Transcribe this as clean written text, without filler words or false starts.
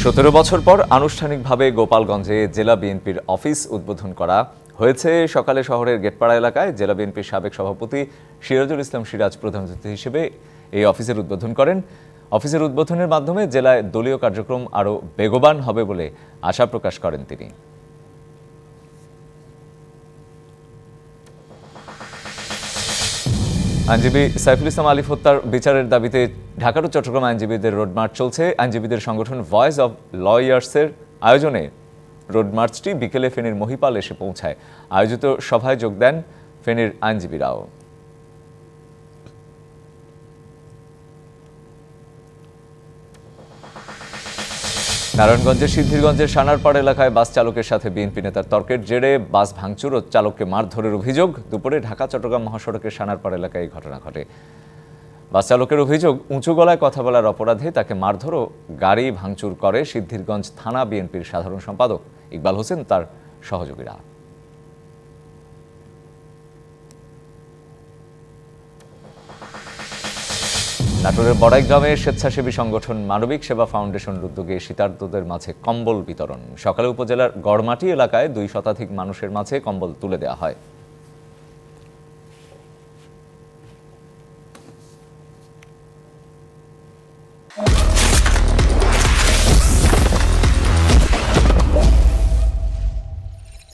17 বছর পর আনুষ্ঠানিকভাবে গোপালগঞ্জে জেলা বিএনপির অফিস উদ্বোধন করা হয়েছে। সকালে শহরের গেটপাড়া এলাকায় জেলা বিএনপির সাবেক সভাপতি সিরাজুল ইসলাম সিরাজ প্রধান অতিথি হিসেবে এই অফিসের উদ্বোধন করেন। অফিসের উদ্বোধনের মাধ্যমে জেলায় দলীয় কার্যক্রম আরও বেগবান হবে বলে আশা প্রকাশ করেন তিনি। আইনজীবী সাইফুল ইসলাম আলিফ হত্যার বিচারের দাবিতে ঢাকা ও চট্টগ্রাম আইনজীবীদের রোড মার্চ চলছে। আইনজীবীদের সংগঠন ভয়েস অব লয়ার্সের আয়োজনে রোড মার্চটি বিকেলে ফেনীর মহিপাল এসে পৌঁছায়। আয়োজিত সভায় যোগ দেন ফেনীর আইনজীবীরাও। নারায়ণগঞ্জের সিদ্ধিরগঞ্জের সানারপাড় এলাকায় বাস চালকের সাথে বিএনপি নেতার তর্কের জেরে বাস ভাঙচুর ও চালককে মারধরের অভিযোগ। দুপুরে ঢাকা চট্টগ্রাম মহাসড়কের সানারপাড় এলাকায় এই ঘটনা ঘটে। বাস চালকের অভিযোগ, উঁচু গলায় কথা বলার অপরাধে তাকে মারধর ও গাড়ি ভাঙচুর করে সিদ্ধিরগঞ্জ থানা বিএনপির সাধারণ সম্পাদক ইকবাল হোসেন তার সহযোগীরা। নাটোরের বড়াইগ্রামে স্বেচ্ছাসেবী সংগঠন মানবিক সেবা ফাউন্ডেশনের উদ্যোগে শীতার্তদের মাঝে কম্বল বিতরণ। সকালে উপজেলার গড়মাটি এলাকায় 2 শতাধিক মানুষের মাঝে কম্বল তুলে দেওয়া হয়।